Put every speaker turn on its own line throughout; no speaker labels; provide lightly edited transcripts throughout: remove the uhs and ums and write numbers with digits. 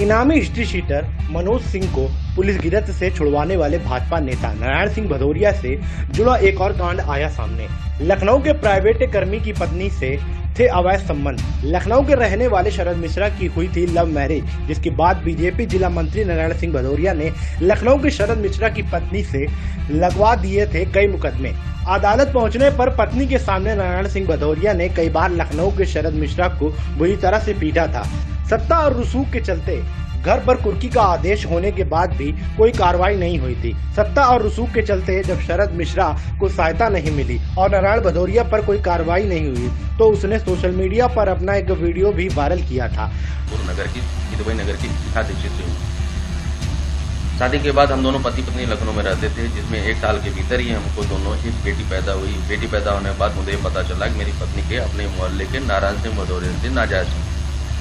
इनामी history sheeter Manoj Singh को police गिरफ्त से छुड़वाने वाले भाजपा नेता नारायण सिंह भदौरिया से जुड़ा एक और कांड आया सामने। लखनऊ के प्राइवेट कर्मी की पत्नी से थे अवैध संबंध। लखनऊ के रहने वाले शरद मिश्रा की हुई थी लव मैरिज, जिसके बाद बीजेपी जिला मंत्री नारायण सिंह भदौरिया ने लखनऊ के शरद मिश्रा की पत्नी से लगवा दिए थे कई मुकदमे। अदालत पहुंचने पर पत्नी के सामने नारायण सिंह भदौरिया ने कई बार लखनऊ के शरद मिश्रा को बुरी तरह से पीटा था। सत्ता और रसूख के चलते घर पर कुर्की का आदेश होने के बाद भी कोई कार्रवाई नहीं हुई थी। सत्ता और रसूख के चलते जब शरद मिश्रा को सहायता नहीं मिली और नारायण भदौरिया पर कोई कार्रवाई नहीं हुई तो उसने सोशल मीडिया पर अपना एक वीडियो भी वायरल किया था।
नगर की दुबई नगर की शादी के बाद हम दोनों पति पत्नी लखनऊ में रहते थे, जिसमें 1 साल के भीतर ही हमको दोनों एक बेटी पैदा हुई। बेटी पैदा होने के बाद मुझे पता चला कि मेरी पत्नी के अपने मोहल्ले के नारायण सिंह भदौरिया से नाजायज।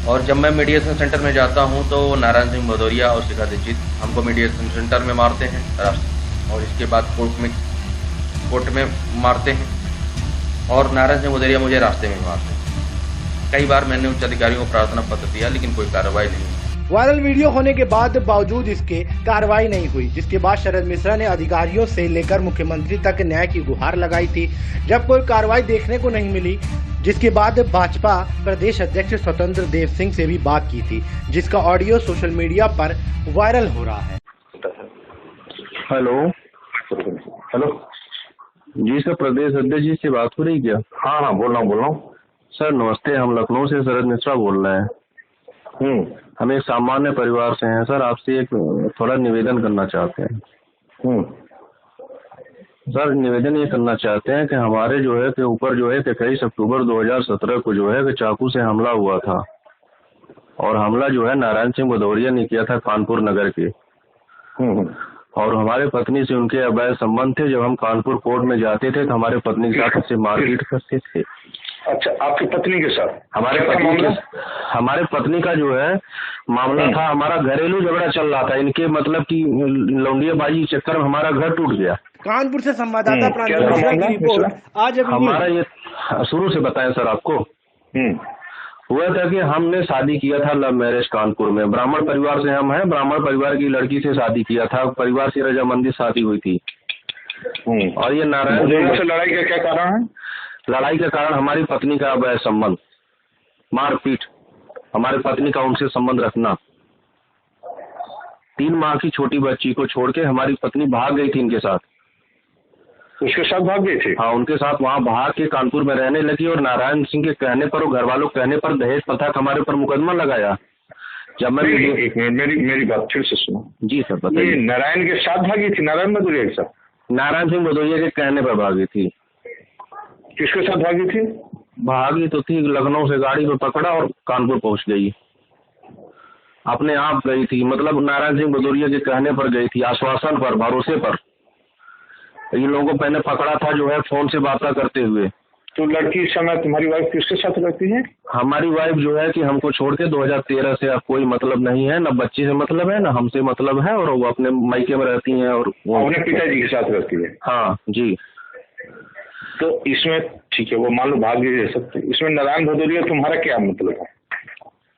और जब मैं मीडिएशन सेंटर में जाता हूं तो नारायण सिंह भदौरिया और शिखा दीक्षित हमको मीडिएशन सेंटर में मारते हैं और इसके बाद कोर्ट में मारते हैं और नारायण सिंह भदौरिया मुझे रास्ते में मारते हैं। कई बार मैंने उच्च अधिकारियों को प्रार्थना पत्र दिया लेकिन कोई कार्रवाई नहीं हुई।
वायरल वीडियो होने के बावजूद इसके कार्रवाई नहीं हुई, जिसके बाद शरद मिश्रा ने अधिकारियों से लेकर मुख्यमंत्री तक न्याय की गुहार लगाई थी। जब कोई कार्रवाई देखने को नहीं मिली, जिसके बाद भाजपा प्रदेश अध्यक्ष स्वतंत्र देव सिंह से भी बात की थी, जिसका ऑडियो सोशल मीडिया पर वायरल हो रहा है।
हेलो जी सर, प्रदेश अध्यक्ष जी से बात हो रही क्या?
हाँ बोल रहा हूँ
सर। नमस्ते, हम लखनऊ से शरद मिश्रा बोल रहे हैं। हम एक सामान्य परिवार से हैं सर, आपसे एक थोड़ा निवेदन करना चाहते हैं। सर निवेदन ये करना चाहते हैं कि हमारे जो है के ऊपर जो है 21 अक्टूबर 2017 को जो है कि चाकू से हमला हुआ था और हमला जो है नारायण सिंह भदौरिया ने किया था कानपुर नगर के। और हमारे पत्नी से उनके अवैध संबंध थे। जब हम कानपुर कोर्ट में जाते थे तो हमारे पत्नी के साथ उससे मारपीट करते थे।
अच्छा, आपकी पत्नी के साथ?
हमारे पत्नी का जो है मामला था, हमारा घरेलू झगड़ा चल रहा था। इनके मतलब कि लौंडियाबाजी चक्कर में हमारा घर टूट गया।
कानपुर से संवाददाता की रिपोर्ट आज
हमारा ये शुरू से बताएं सर आपको। हुआ था कि हमने शादी किया था लव मैरिज कानपुर में। ब्राह्मण परिवार से हम हैं, ब्राह्मण परिवार की लड़की से शादी किया था। परिवार से रजामंदी शादी हुई थी। और ये नारायण
से लड़ाई का क्या कारण है?
लड़ाई के कारण हमारी पत्नी का अवैध संबंध, मारपीट, हमारे पत्नी का उनसे संबंध रखना। 3 माह की छोटी बच्ची को छोड़ के हमारी पत्नी भाग गई थी इनके साथ।
उसके साथ भाग गई थी?
हाँ, उनके साथ वहाँ भाग के कानपुर में रहने लगी और नारायण सिंह के कहने पर और घर वालों के कहने पर दहेज प्रथा का हमारे ऊपर मुकदमा लगाया। जब मैं
मेरी बात फिर से सुनो।
जी सर बताइए।
नारायण के साथ भागी थी? नारायण भदौरिया के साथ?
नारायण सिंह भदौरिया के कहने पर भागी थी।
किसके साथ भागी थी?
भागी तो थी, लखनऊ से गाड़ी में पकड़ा और कानपुर पहुंच गई। अपने आप गई थी, मतलब नारायण सिंह भदौरिया के कहने पर गई थी, आश्वासन पर, भरोसे पर। इन लोगों को पहले पकड़ा था जो है फोन से बातें करते हुए।
तो लड़की इस समय तुम्हारी वाइफ किसके साथ रहती है?
हमारी वाइफ जो है कि हमको छोड़ के 2013 से अब कोई मतलब नहीं है, न बच्चे से मतलब है, न हमसे मतलब है, और वो अपने मायके में रहती हैं और वो
अपने पिताजी के साथ रहती है।
हाँ जी।
तो इसमें ठीक है, वो मान लो भाग भी रह सकते। इसमें नारायण भदौरिया तुम्हारा क्या मतलब है?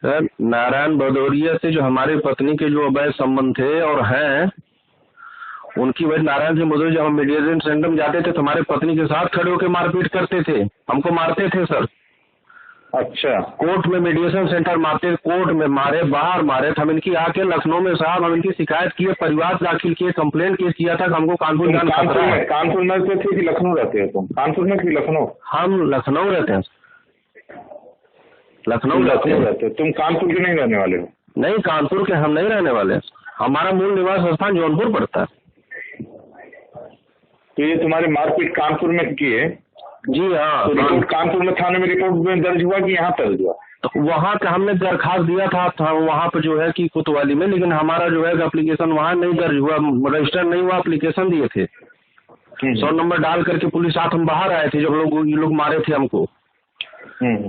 सर नारायण भदौरिया से जो हमारी पत्नी के जो अवैध संबंध थे और हैं, उनकी वजह नारायण सिंह भदौरिया जब हम मीडिएशन सेंटर में जाते थे तो हमारे पत्नी के साथ खड़े होकर मारपीट करते थे, हमको मारते थे सर।
अच्छा,
कोर्ट में मीडिएशन सेंटर मारते, कोर्ट में मारे, बाहर मारे। हम इनकी आके लखनऊ में साहब हम इनकी शिकायत किए, परिवार दाखिल किए, कंप्लेंट केस किया था कि हमको कानपुर
कानपुर में रहते थे कि लखनऊ रहते हैं तुम? कानपुर में कि लखनऊ?
हम लखनऊ रहते हैं। लखनऊ
रहते। तुम कानपुर के नहीं रहने वाले हो?
नहीं, कानपुर के हम नहीं रहने वाले। हमारा मूल निवास स्थान जौनपुर पड़ता है।
तो ये तुम्हारी मारपीट कानपुर में की है?
जी हाँ।
तो रिपोर्ट कानपुर में थाने में रिपोर्ट में दर्ज हुआ कि यहाँ दर्ज हुआ?
तो वहाँ का हमने दरखास्त दिया था वहाँ पे जो है कि कोतवाली में, लेकिन हमारा जो है एप्लीकेशन वहाँ नहीं दर्ज हुआ, रजिस्टर नहीं हुआ। एप्लीकेशन दिए थे 100 नंबर डाल करके पुलिस साथ हम बाहर आए थे जब ये लोग मारे थे हमको।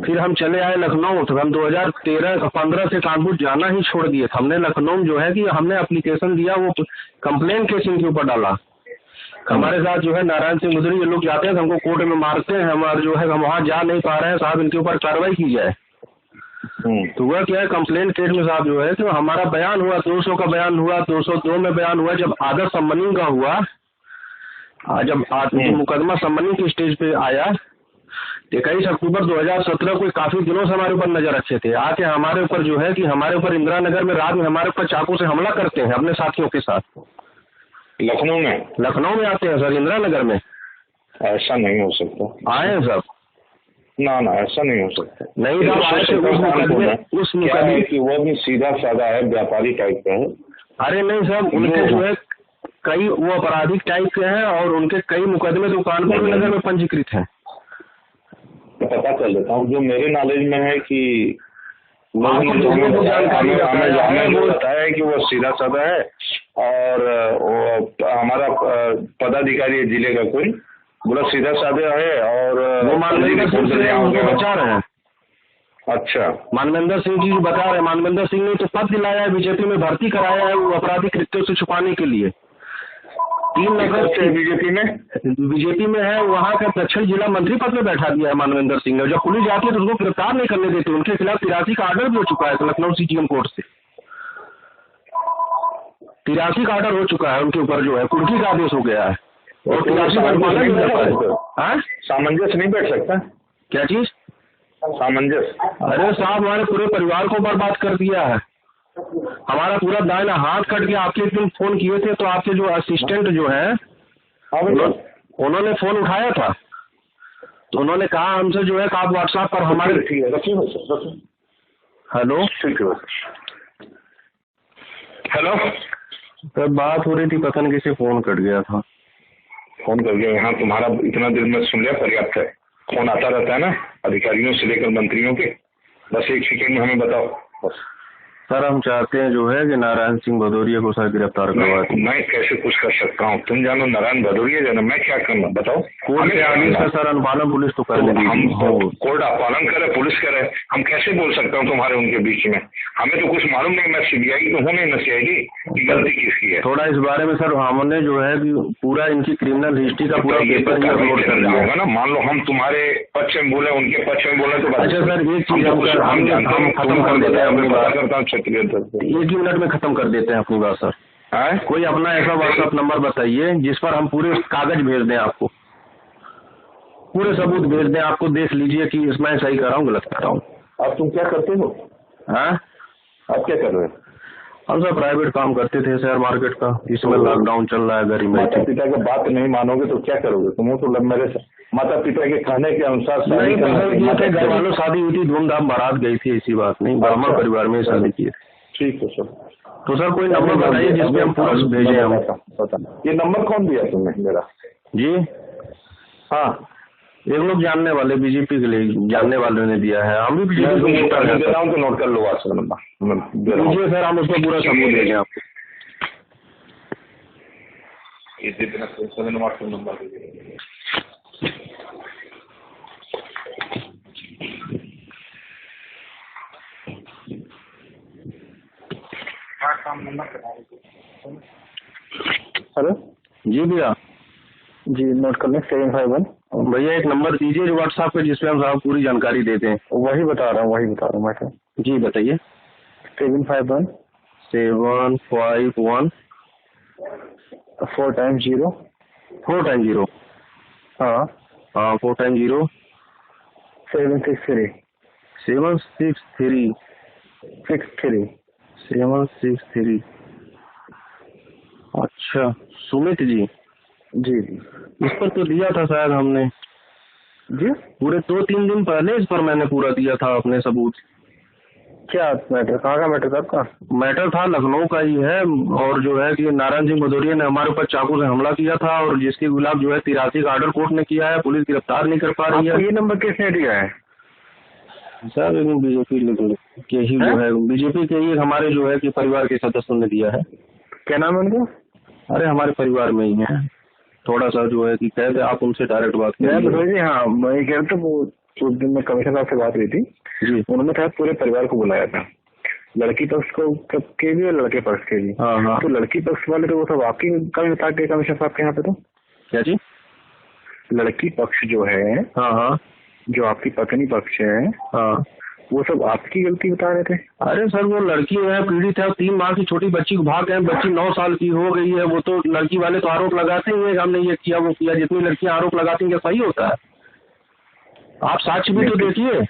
फिर हम चले आए लखनऊ। तो हम 2013-15 से कानपुर जाना ही छोड़ दिए थे। हमने लखनऊ जो है कि हमने एप्लीकेशन दिया, वो कंप्लेन केस इनके ऊपर डाला। हमारे साथ जो है नारायण सिंह भदौरिया ये लोग जाते हैं, हमको कोर्ट में मारते हैं। हमारे जो है हम वहाँ जा नहीं पा रहे हैं साहब, इनके ऊपर कार्रवाई की जाए। तो हुआ क्या है, कंप्लेंट केस में साहब जो है तो हमारा बयान हुआ, 200 का बयान हुआ, 202 में बयान हुआ। जब आधा सम्मनी का हुआ, जब मुकदमा सम्मनी की स्टेज पे आया, 21 अक्टूबर 2017 को काफी दिनों से हमारे ऊपर नजर रखे थे। आके हमारे ऊपर जो है कि हमारे ऊपर इंदिरा नगर में रात में हमारे ऊपर चाकू से हमला करते हैं अपने साथियों के साथ।
लखनऊ में?
लखनऊ में आते हैं सर, इंदिरा नगर में।
ऐसा नहीं हो सकता।
आए हैं सब?
ना ना, ऐसा नहीं हो सकता।
नहीं साहब, आए थे उस मुकदमे
की। वो भी सीधा साधा है, व्यापारी टाइप का है।
अरे नहीं साहब, उनके जो है कई वो आपराधिक टाइप के हैं और उनके कई मुकदमे तो कानपुर नगर में पंजीकृत हैं।
तो पता कर लेता हूँ, जो मेरे नॉलेज में है कि
हमें
बताया है कि वो सीधा साधा है और वो हमारा पदाधिकारी है जिले का कोई, बोला सीधा साधा है और
वो मानवेंद्र सिंह से उनको बचा रहे हैं।
अच्छा,
मानवेंद्र सिंह जी बता रहे हैं। मानवेंद्र सिंह ने तो पद दिलाया है, बीजेपी में भर्ती कराया है वो आपराधिक कृत्यों से छुपाने के लिए। 3 नगर से बीजेपी में है, वहाँ का दक्षिण जिला मंत्री पद में बैठा दिया है मानवेंद्र सिंह ने। जब पुलिस जाती है तो उसको गिरफ्तार नहीं करने देते, उनके खिलाफ 83 का आर्डर भी हो चुका है लखनऊ सीजीएम कोर्ट से। 83 का आर्डर हो चुका है उनके ऊपर, जो है कुर्की का आदेश हो गया है और 83 का पालन नहीं करता है।
सामंजस्य नहीं बैठ सकता?
क्या चीज
सामंजस्य?
अरे साहब, हमारे पूरे परिवार को बर्बाद कर दिया है। हमारा पूरा दाहिना हाथ कट गया। आपके एक दिन फोन किए थे तो आपके जो असिस्टेंट जो है उन्होंने फोन उठाया था, तो उन्होंने कहा हमसे जो है कि आप व्हाट्सएप पर हमारे हेलो
हेलो
सर बात हो रही थी, पता नहीं किसी फोन कट गया था।
फोन कर गया यहाँ, तुम्हारा इतना देर में सुन लिया, पर्याप्त है। फोन आता रहता है ना अधिकारियों से लेकर मंत्रियों के, बस 1 सेकंड में हमें बताओ बस।
सर हम चाहते हैं जो है कि नारायण सिंह भदौरिया को सर गिरफ्तार करवा दें।
मैं कैसे कुछ कर सकता हूँ? तुम जानो, नारायण भदौरिया जानो, मैं क्या करना बताओ?
कोर्ट के आदेश का सर अनुपालन पुलिस तो कर लेगी।
हम कोर्ट पालन करे, पुलिस करे, हम कैसे बोल सकता हूँ तुम्हारे उनके बीच में? हमें तो कुछ मालूम नहीं। मैं सीबीआई तो हूँ नहीं ना सीआईडी की गलती किसकी है?
थोड़ा इस बारे में सर हमने जो है कि पूरा इनकी क्रिमिनल हिस्ट्री का पूरा पेपर अपलोड कर दिया होगा
ना। मान लो हम तुम्हारे पक्ष में बोले, उनके पक्ष में बोले तो
अच्छा सर एक चीज हम खत्म कर देते हैं अपनी बात करता हूँ क्षेत्रीय 1 ही मिनट में खत्म कर देते हैं अपनी बात सर। कोई अपना ऐसा व्हाट्सएप नंबर बताइए जिस पर हम पूरे कागज भेज दें, आपको पूरे सबूत भेज दें, आपको देख लीजिए कि इसमें सही कर रहा हूँ गलत कर रहा हूँ।
अब तुम क्या करते हो? अब क्या कर रहे हो?
हम सर प्राइवेट काम करते थे शेयर मार्केट का, इसमें लॉकडाउन चल रहा है, घर में।
माता पिता की बात नहीं मानोगे तो क्या करोगे? तुम तो मेरे माता पिता के कहने के अनुसार
घर वालों शादी हुई थी, धूमधाम बारात गई थी, ऐसी बात नहीं, ब्राह्मण परिवार में शादी की है।
ठीक है सर।
तो सर कोई नंबर बताइए जिसमें हम पूरा भेजें। हम
ये नंबर कौन दिया तुमने मेरा?
जी हाँ, एक लोग जानने वाले बीजेपी के लिए जानने वाले ने दिया है। हम भी बीजेपी को वोटर दे रहा हूँ, तो नोट कर लो व्हाट्सएप नंबर दीजिए सर, हम उसको पूरा सबूत देंगे आपको।
व्हाट्सएप नंबर दीजिए।
हेलो जी भैया,
जी नोट कर लें 751।
भैया एक नंबर दीजिए जो व्हाट्सएप पे जिसपे हम साहब पूरी जानकारी देते हैं।
वही बता रहा हूँ मैं।
जी बताइए।
751
751
4 times 0
4 times 0
हाँ
4 times 0
763
763
63
763। अच्छा सुमित जी
जी
इस पर तो दिया था शायद हमने
जी,
पूरे 2-3 दिन पहले इस पर मैंने पूरा दिया था अपने सबूत।
क्या मैटर? कहाँ का मैटर था आपका?
मैटर था लखनऊ का ही है, और जो है कि नारायण सिंह भदौरिया ने हमारे ऊपर चाकू से हमला किया था और जिसके खिलाफ जो है 83 का आर्डर कोर्ट ने किया है, पुलिस गिरफ्तार नहीं कर पा रही है।
ये नंबर किसने दिया है?
सर बीजेपी के ही जो है, बीजेपी के ही हमारे जो है कि परिवार के सदस्यों ने दिया है।
क्या नाम है उनका?
अरे हमारे परिवार में ही है, थोड़ा सा जो है कि कहते आप उनसे डायरेक्ट बात
करें। हाँ मैं कह रहा था, वो उस दिन में कमिश्नर साहब से बात हुई थी जी, उन्होंने कहा पूरे परिवार को बुलाया था, लड़की पक्ष को के भी और लड़के पक्ष के भी।
हाँ।
तो लड़की पक्ष वाले तो वो सब आपकी कल था के कमिश्नर साहब के यहाँ पे? तो
क्या जी?
लड़की पक्ष जो है,
हाँ,
जो आपकी पत्नी पक्ष है,
हाँ,
वो सब आपकी गलती बता रहे थे?
अरे सर वो लड़की है, पीड़ित है, 3 माह की छोटी बच्ची को भाग गए, बच्ची 9 साल की हो गई है। वो तो लड़की वाले तो आरोप लगाते ही है हमने ये किया वो किया, जितनी लड़कियां आरोप लगाती हैं क्या सही होता है? आप साक्ष्य भी तो देखिए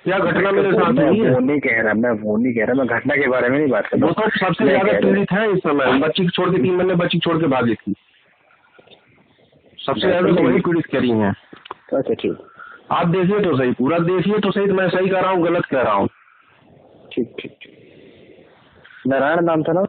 क्या घटना मेरे साथ हुई है।
वो नहीं कह रहा मैं घटना के बारे में नहीं बात कर रहा।
वो तो सबसे ज्यादा पीड़ित है इस समय, बच्ची को छोड़ के 3 महीने बच्ची छोड़ के भागी थी, सबसे ज्यादा तो वही पीड़ित करी है।
अच्छा ठीक,
आप देखिए तो सही, पूरा देखिए तो सही, मैं सही कह रहा हूँ गलत कह रहा हूँ?
ठीक। नारायण नाम था ना?